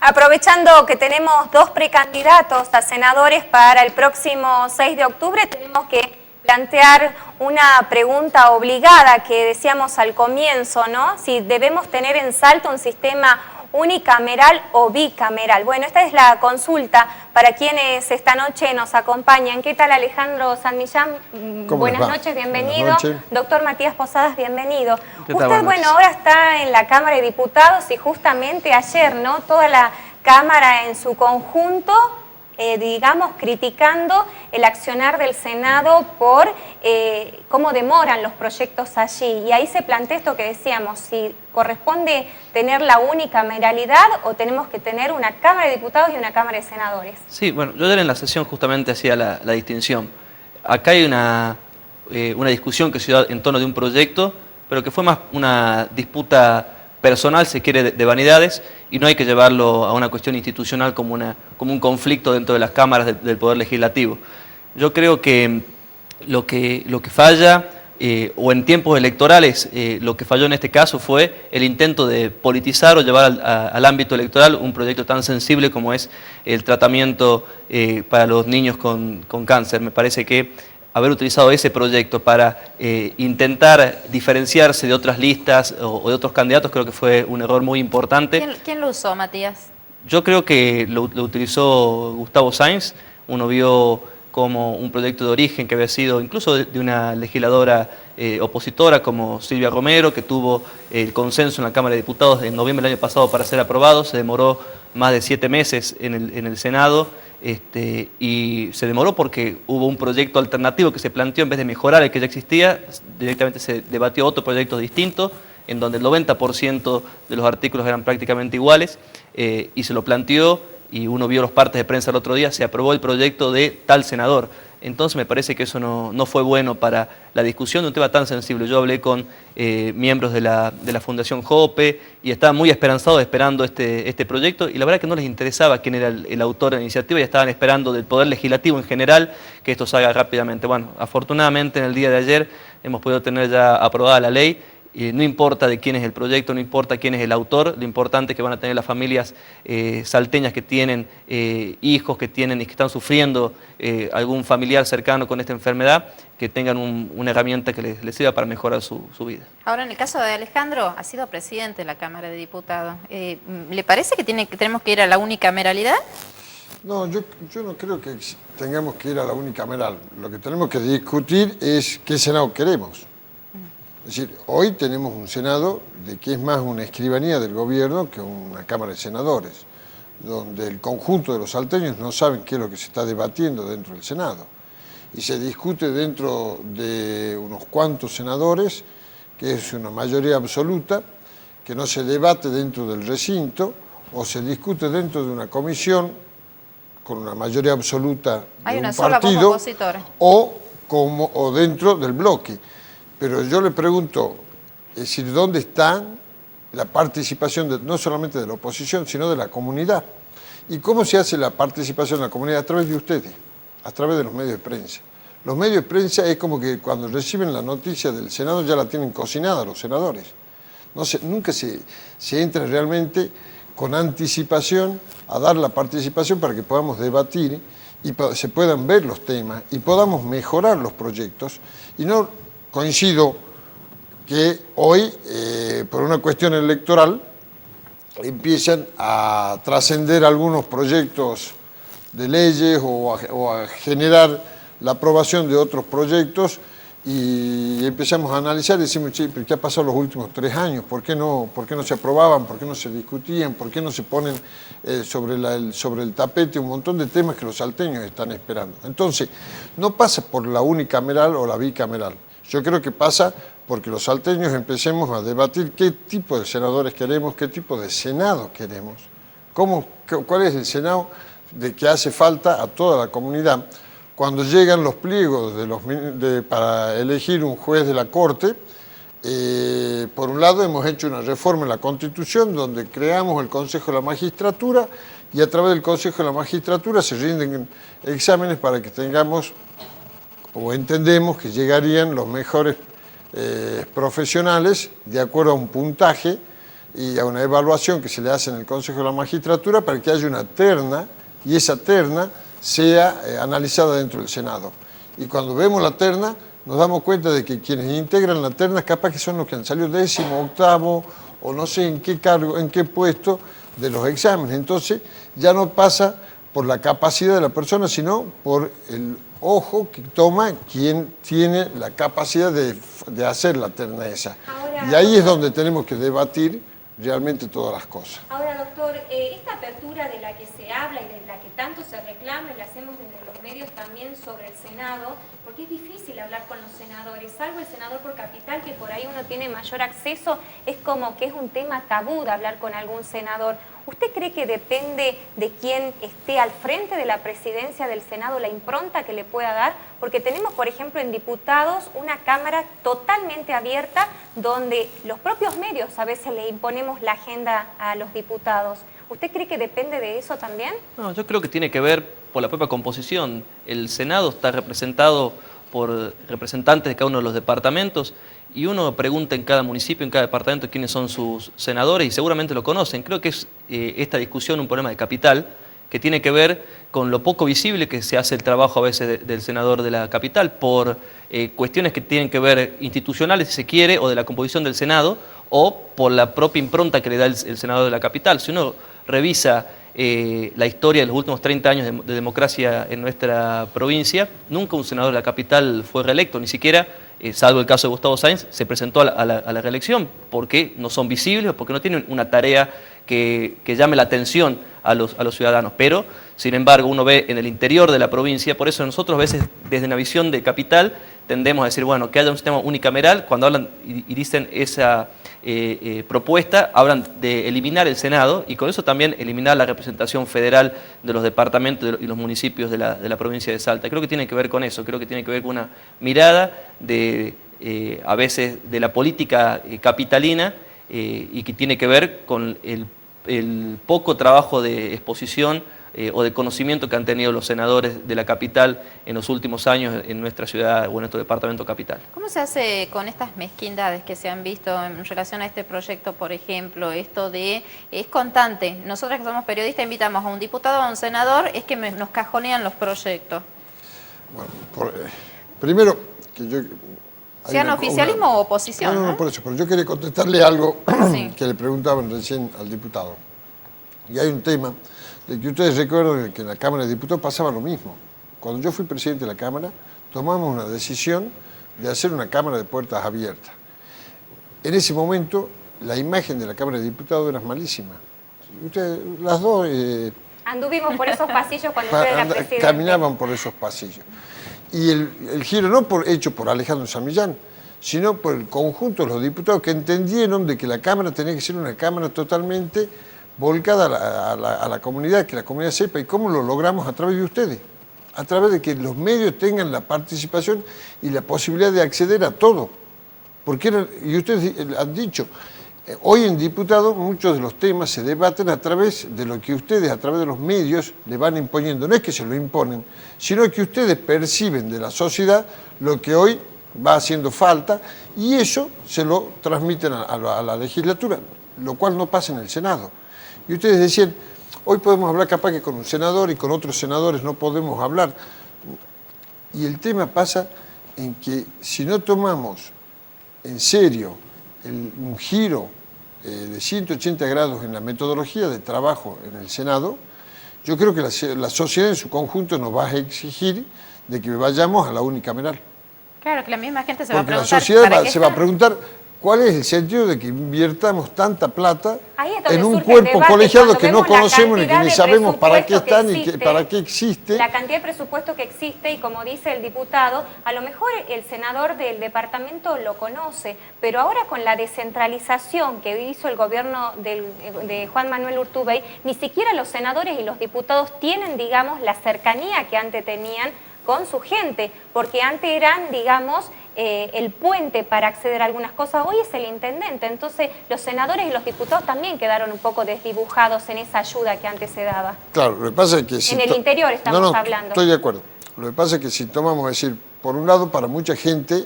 Aprovechando que tenemos dos precandidatos a senadores para el próximo 6 de octubre, tenemos que plantear una pregunta obligada que decíamos al comienzo, ¿no? Si debemos tener en Salta un sistema unicameral o bicameral. Bueno, esta es la consulta para quienes esta noche nos acompañan. ¿Qué tal, Alejandro San Millán? Buenas noches, bienvenido. Buenas noches. Doctor Matías Posadas, bienvenido. ¿Qué tal, Usted, bueno, ahora está en la Cámara de Diputados y justamente ayer, ¿no? Toda la Cámara en su conjunto, digamos, criticando el accionar del Senado por cómo demoran los proyectos allí. Y ahí se plantea esto que decíamos, si corresponde tener la unicameralidad o tenemos que tener una Cámara de Diputados y una Cámara de Senadores. Sí, bueno, yo ayer en la sesión justamente hacía la distinción. Acá hay una discusión que se dio en torno de un proyecto, pero que fue más una disputa personal, se quiere, de vanidades, y no hay que llevarlo a una cuestión institucional como un conflicto dentro de las cámaras del Poder Legislativo. Yo creo que lo que falla, o en tiempos electorales, lo que falló en este caso fue el intento de politizar o llevar al ámbito electoral un proyecto tan sensible como es el tratamiento para los niños con cáncer. Me parece que haber utilizado ese proyecto para intentar diferenciarse de otras listas o de otros candidatos, creo que fue un error muy importante. ¿Quién lo usó, Matías? Yo creo que lo utilizó Gustavo Sáenz. Uno vio como un proyecto de origen que había sido incluso de una legisladora opositora como Silvia Romero, que tuvo el consenso en la Cámara de Diputados en noviembre del año pasado para ser aprobado. Se demoró más de 7 meses en el Senado. Y se demoró porque hubo un proyecto alternativo que se planteó en vez de mejorar el que ya existía, directamente se debatió otro proyecto distinto, en donde el 90% de los artículos eran prácticamente iguales, y se lo planteó, y uno vio los partes de prensa el otro día, se aprobó el proyecto de tal senador. Entonces me parece que eso no fue bueno para la discusión de un tema tan sensible. Yo hablé con miembros de la Fundación JOPE y estaban muy esperanzados esperando este proyecto, y la verdad que no les interesaba quién era el autor de la iniciativa, y estaban esperando del Poder Legislativo en general que esto salga rápidamente. Bueno, afortunadamente en el día de ayer hemos podido tener ya aprobada la ley. No importa de quién es el proyecto, no importa quién es el autor, lo importante es que van a tener las familias salteñas que tienen hijos, que tienen y que están sufriendo algún familiar cercano con esta enfermedad, que tengan una herramienta que les sirva para mejorar su vida. Ahora, en el caso de Alejandro, ha sido presidente de la Cámara de Diputados. ¿Le parece que tenemos que ir a la unicameralidad? No, yo no creo que tengamos que ir a la unicameral. Lo que tenemos que discutir es qué Senado queremos. Es decir, hoy tenemos un Senado que es más una escribanía del gobierno que una Cámara de Senadores, donde el conjunto de los salteños no saben qué es lo que se está debatiendo dentro del Senado. Y se discute dentro de unos cuantos senadores, que es una mayoría absoluta, que no se debate dentro del recinto, o se discute dentro de una comisión con una mayoría absoluta de un partido, o dentro del bloque. Pero yo le pregunto, es decir, ¿dónde está la participación no solamente de la oposición, sino de la comunidad? ¿Y cómo se hace la participación de la comunidad? A través de ustedes, a través de los medios de prensa. Los medios de prensa es como que cuando reciben la noticia del Senado ya la tienen cocinada los senadores. Nunca se entra realmente con anticipación a dar la participación para que podamos debatir y se puedan ver los temas y podamos mejorar los proyectos. Y no coincido que hoy, por una cuestión electoral, empiezan a trascender algunos proyectos de leyes o a generar la aprobación de otros proyectos, y empezamos a analizar y decimos, che, ¿pero qué ha pasado los últimos 3 años? ¿Por qué no se aprobaban? ¿Por qué no se discutían? ¿Por qué no se ponen sobre el tapete un montón de temas que los salteños están esperando? Entonces, no pasa por la unicameral o la bicameral. Yo creo que pasa porque los salteños empecemos a debatir qué tipo de senadores queremos, qué tipo de Senado queremos, cuál es el Senado que hace falta a toda la comunidad. Cuando llegan los pliegos para elegir un juez de la Corte, por un lado hemos hecho una reforma en la Constitución donde creamos el Consejo de la Magistratura, y a través del Consejo de la Magistratura se rinden exámenes para que tengamos, o entendemos que llegarían los mejores profesionales de acuerdo a un puntaje y a una evaluación que se le hace en el Consejo de la Magistratura para que haya una terna y esa terna sea analizada dentro del Senado. Y cuando vemos la terna nos damos cuenta de que quienes integran la terna capaz que son los que han salido 10º, 8º o no sé en qué cargo, en qué puesto de los exámenes. Entonces ya no pasa por la capacidad de la persona, sino por el ojo que toma quien tiene la capacidad de hacer la terna esa. Ahora, y ahí es donde tenemos que debatir realmente todas las cosas. Ahora, doctor, esta apertura de la que se habla y de la que tanto se reclama, y la hacemos desde los medios también sobre el Senado, porque es difícil hablar con los senadores, salvo el senador por capital, que por ahí uno tiene mayor acceso, es como que es un tema tabú de hablar con algún senador. ¿Usted cree que depende de quién esté al frente de la presidencia del Senado la impronta que le pueda dar? Porque tenemos, por ejemplo, en diputados una Cámara totalmente abierta donde los propios medios a veces le imponemos la agenda a los diputados. ¿Usted cree que depende de eso también? No, yo creo que tiene que ver por la propia composición. El Senado está representado por representantes de cada uno de los departamentos y uno pregunta en cada municipio, en cada departamento quiénes son sus senadores y seguramente lo conocen. Creo que es esta discusión un problema de capital que tiene que ver con lo poco visible que se hace el trabajo a veces del senador de la capital por cuestiones que tienen que ver institucionales, si se quiere, o de la composición del Senado, o por la propia impronta que le da el senador de la capital. Si uno revisa la historia de los últimos 30 años de democracia en nuestra provincia, nunca un senador de la capital fue reelecto, ni siquiera, salvo el caso de Gustavo Sáenz, se presentó a la reelección, porque no son visibles o porque no tienen una tarea que llame la atención a los ciudadanos. Pero, sin embargo, uno ve en el interior de la provincia, por eso nosotros a veces desde una visión de capital tendemos a decir, bueno, que haya un sistema unicameral. Cuando hablan y dicen esa propuesta, hablan de eliminar el Senado y con eso también eliminar la representación federal de los departamentos y los municipios de la provincia de Salta. Creo que tiene que ver con eso, creo que tiene que ver con una mirada a veces de la política capitalina y que tiene que ver con el poco trabajo de exposición o de conocimiento que han tenido los senadores de la capital en los últimos años en nuestra ciudad o en nuestro departamento capital. ¿Cómo se hace con estas mezquindades que se han visto en relación a este proyecto, por ejemplo? Esto de, es constante, nosotros que somos periodistas invitamos a un diputado o a un senador, es que nos cajonean los proyectos. Bueno, primero, que yo... Sean oficialismo o oposición. No, por eso, pero yo quería contestarle algo sí. que le preguntaban recién al diputado. Y hay un tema de que ustedes recuerdan que en la Cámara de Diputados pasaba lo mismo. Cuando yo fui presidente de la Cámara, tomamos una decisión de hacer una Cámara de puertas abiertas. En ese momento, la imagen de la Cámara de Diputados era malísima. Ustedes, las dos... Anduvimos por esos pasillos cuando usted era presidente. Caminaban por esos pasillos. Y el giro no hecho por Alejandro Samillán, sino por el conjunto de los diputados que entendieron de que la Cámara tenía que ser una Cámara totalmente volcada a la comunidad, que la comunidad sepa. ¿Y cómo lo logramos? A través de ustedes, a través de que los medios tengan la participación y la posibilidad de acceder a todo. Porque y ustedes han dicho, hoy en diputados muchos de los temas se debaten a través de lo que ustedes, a través de los medios, le van imponiendo. No es que se lo imponen, sino que ustedes perciben de la sociedad lo que hoy va haciendo falta y eso se lo transmiten a la legislatura, lo cual no pasa en el Senado. Y ustedes decían, hoy podemos hablar capaz que con un senador y con otros senadores no podemos hablar. Y el tema pasa en que si no tomamos en serio un giro de 180 grados en la metodología de trabajo en el Senado, yo creo que la sociedad en su conjunto nos va a exigir de que vayamos a la unicameral. Claro, que la misma gente se va a Porque preguntar. la sociedad se va a preguntar cuál es el sentido de que invirtamos tanta plata en un cuerpo colegiado que no conocemos ni que ni sabemos para qué está ni para qué existe. La cantidad de presupuesto que existe y como dice el diputado, a lo mejor el senador del departamento lo conoce, pero ahora con la descentralización que hizo el gobierno de Juan Manuel Urtubey, ni siquiera los senadores y los diputados tienen, digamos, la cercanía que antes tenían con su gente, porque antes eran, digamos, el puente para acceder a algunas cosas. Hoy es el intendente, entonces los senadores y los diputados también quedaron un poco desdibujados en esa ayuda que antes se daba. Claro, lo que pasa es que... En el interior estamos hablando. Estoy de acuerdo. Lo que pasa es que si tomamos, decir, por un lado, para mucha gente,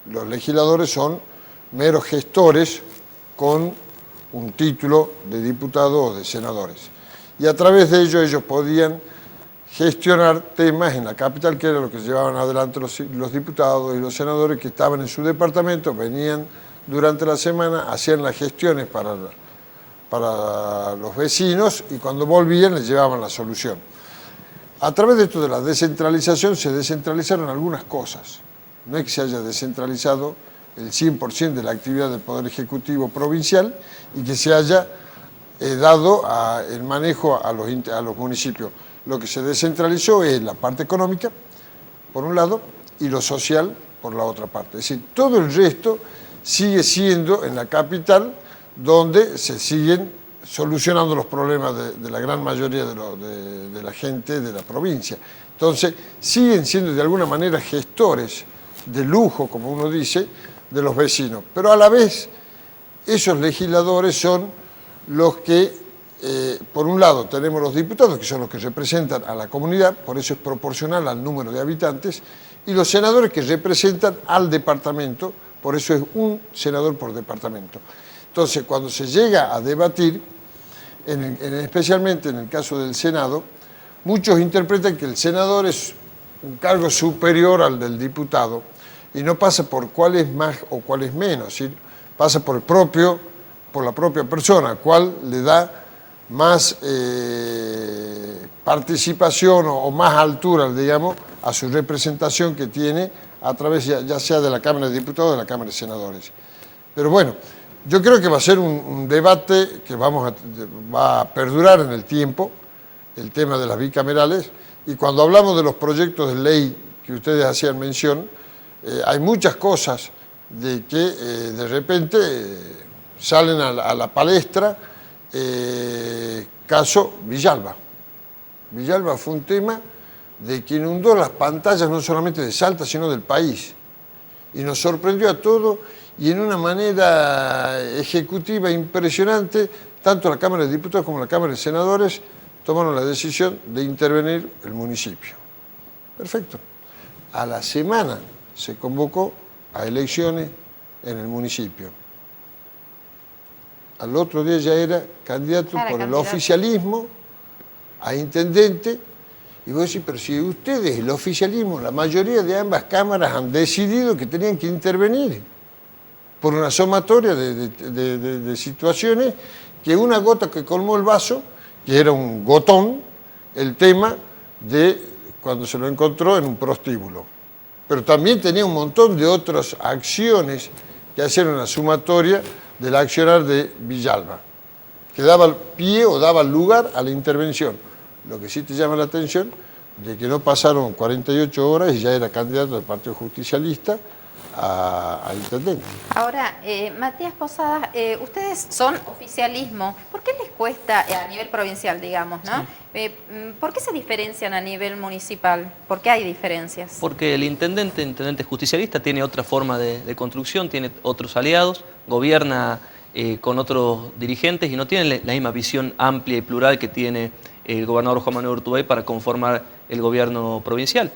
los legisladores son meros gestores con un título de diputado o de senadores. Y a través de ello ellos podían gestionar temas en la capital, que era lo que llevaban adelante los diputados y los senadores que estaban en su departamento, venían durante la semana, hacían las gestiones para los vecinos y cuando volvían les llevaban la solución. A través de esto de la descentralización se descentralizaron algunas cosas. No es que se haya descentralizado el 100% de la actividad del Poder Ejecutivo provincial y que se haya dado el manejo a los municipios. Lo que se descentralizó es la parte económica, por un lado, y lo social, por la otra parte. Es decir, todo el resto sigue siendo en la capital donde se siguen solucionando los problemas de la gran mayoría de la gente de la provincia. Entonces, siguen siendo de alguna manera gestores de lujo, como uno dice, de los vecinos. Pero a la vez, esos legisladores son los que, por un lado, tenemos los diputados, que son los que representan a la comunidad, por eso es proporcional al número de habitantes, y los senadores que representan al departamento, por eso es un senador por departamento. Entonces, cuando se llega a debatir, especialmente en el caso del Senado, muchos interpretan que el senador es un cargo superior al del diputado y no pasa por cuál es más o cuál es menos, ¿sí? Pasa por la propia persona, cuál le da más participación o más altura, digamos, a su representación que tiene a través ya sea de la Cámara de Diputados o de la Cámara de Senadores. Pero bueno, yo creo que va a ser un debate que va a perdurar en el tiempo, el tema de las bicamerales, y cuando hablamos de los proyectos de ley que ustedes hacían mención, hay muchas cosas de que de repente salen a la palestra, caso Villalba. Villalba fue un tema de que inundó las pantallas no solamente de Salta, sino del país. Y nos sorprendió a todos y en una manera ejecutiva impresionante, tanto la Cámara de Diputados como la Cámara de Senadores tomaron la decisión de intervenir el municipio. Perfecto. A la semana se convocó a elecciones en el municipio. Al otro día ya era candidato por el oficialismo a intendente. Y vos decís, pero si ustedes, el oficialismo, la mayoría de ambas cámaras han decidido que tenían que intervenir por una sumatoria de situaciones, que una gota que colmó el vaso, que era un gotón, el tema de cuando se lo encontró en un prostíbulo. Pero también tenía un montón de otras acciones que hacían una sumatoria del accionar de Villalba, que daba pie o daba lugar a la intervención. Lo que sí te llama la atención de que no pasaron 48 horas y ya era candidato del Partido Justicialista a intendente. Ahora, Matías Posadas, ustedes son oficialismo. ¿Por qué les cuesta a nivel provincial, digamos, ¿no? Sí. ¿Por qué se diferencian a nivel municipal? ¿Por qué hay diferencias? Porque el intendente justicialista tiene otra forma de construcción, tiene otros aliados, gobierna con otros dirigentes y no tiene la misma visión amplia y plural que tiene el gobernador Juan Manuel Urtubey para conformar el gobierno provincial.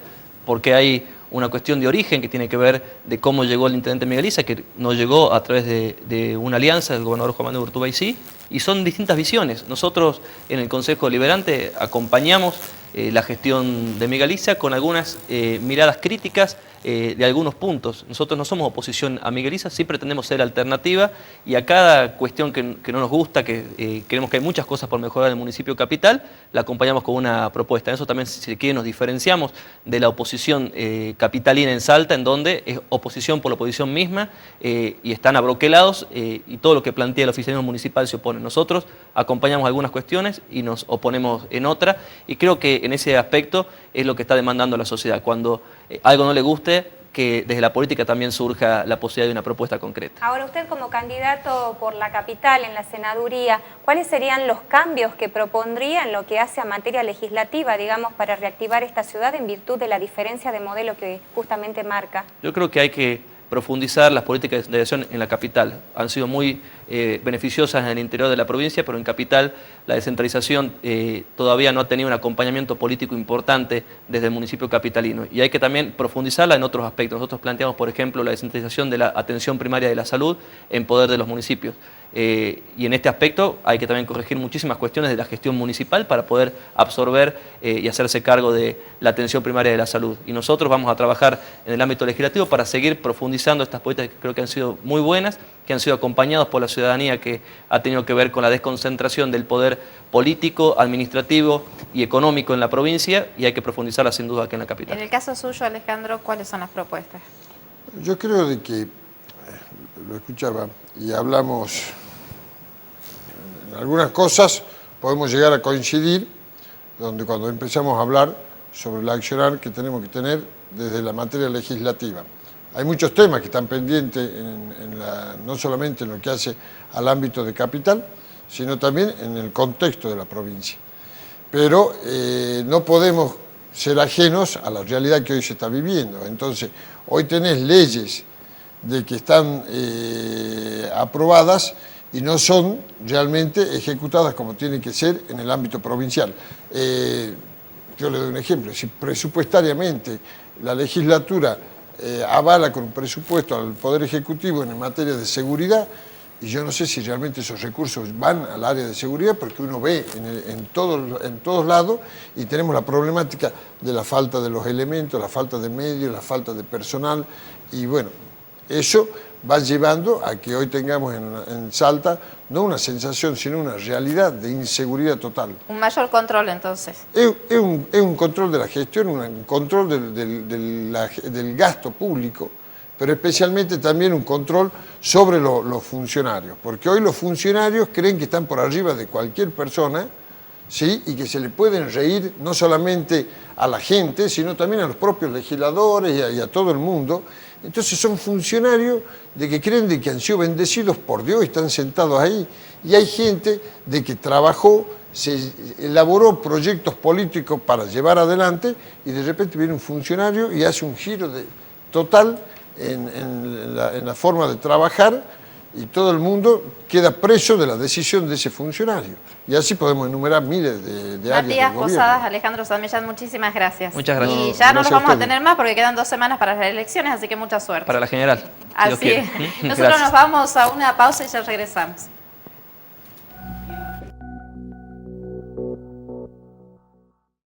Porque hay una cuestión de origen que tiene que ver de cómo llegó el intendente Migueliza, que no llegó a través de una alianza del gobernador Juan Manuel Urtubey, sí, y son distintas visiones. Nosotros en el Consejo Deliberante acompañamos la gestión de Migueliza con algunas miradas críticas de algunos puntos. Nosotros no somos oposición a Migueliza, sí pretendemos ser alternativa y a cada cuestión que no nos gusta, que creemos que hay muchas cosas por mejorar en el municipio capital, la acompañamos con una propuesta. En eso también, si se quiere, nos diferenciamos de la oposición capitalina en Salta, en donde es oposición por la oposición misma y están abroquelados y todo lo que plantea el oficialismo municipal se opone. Nosotros acompañamos algunas cuestiones y nos oponemos en otra y creo que en ese aspecto es lo que está demandando la sociedad. Cuando algo no le guste, que desde la política también surja la posibilidad de una propuesta concreta. Ahora, usted como candidato por la capital en la senaduría, ¿cuáles serían los cambios que propondría en lo que hace a materia legislativa, digamos, para reactivar esta ciudad en virtud de la diferencia de modelo que justamente marca? Yo creo que hay que profundizar las políticas de descentralización en la capital. Han sido muy beneficiosas en el interior de la provincia, pero en capital la descentralización todavía no ha tenido un acompañamiento político importante desde el municipio capitalino. Y hay que también profundizarla en otros aspectos. Nosotros planteamos, por ejemplo, la descentralización de la atención primaria de la salud en poder de los municipios. Y en este aspecto hay que también corregir muchísimas cuestiones de la gestión municipal para poder absorber y hacerse cargo de la atención primaria de la salud. Y nosotros vamos a trabajar en el ámbito legislativo para seguir profundizando estas políticas que creo que han sido muy buenas, que han sido acompañados por la ciudadanía, que ha tenido que ver con la desconcentración del poder político, administrativo y económico en la provincia, y hay que profundizarla sin duda aquí en la capital. En el caso suyo, Alejandro, ¿cuáles son las propuestas? Yo creo de que, lo escuchaba, y hablamos, en algunas cosas podemos llegar a coincidir, donde cuando empezamos a hablar sobre el accionar que tenemos que tener desde la materia legislativa. Hay muchos temas que están pendientes, no solamente en lo que hace al ámbito de capital, sino también en el contexto de la provincia. Pero no podemos ser ajenos a la realidad que hoy se está viviendo. Entonces, hoy tenés leyes de que están aprobadas y no son realmente ejecutadas como tiene que ser en el ámbito provincial. Yo le doy un ejemplo, si presupuestariamente la legislatura avala con un presupuesto al Poder Ejecutivo en materia de seguridad, y yo no sé si realmente esos recursos van al área de seguridad, porque uno ve en todos lados y tenemos la problemática de la falta de los elementos, la falta de medios, la falta de personal, y bueno, eso va llevando a que hoy tengamos en Salta no una sensación, sino una realidad de inseguridad total. Un mayor control, entonces. Es un control de la gestión, un control del gasto público, pero especialmente también un control sobre los funcionarios, porque hoy los funcionarios creen que están por arriba de cualquier persona, ¿sí? Y que se le pueden reír no solamente a la gente, sino también a los propios legisladores y a todo el mundo. Entonces son funcionarios de que creen de que han sido bendecidos por Dios y están sentados ahí. Y hay gente de que trabajó, se elaboró proyectos políticos para llevar adelante y de repente viene un funcionario y hace un giro total en la forma de trabajar y todo el mundo queda preso de la decisión de ese funcionario. Y así podemos enumerar miles de áreas del gobierno. Posadas, Alejandro Samellán, muchísimas gracias. Muchas gracias. Y ya no nos Gracias a vamos a ustedes. tener más porque quedan 2 semanas para las elecciones, así que mucha suerte. Para la general. si Dios Así quiere. es. Nosotros Gracias. nos vamos a una pausa y ya regresamos.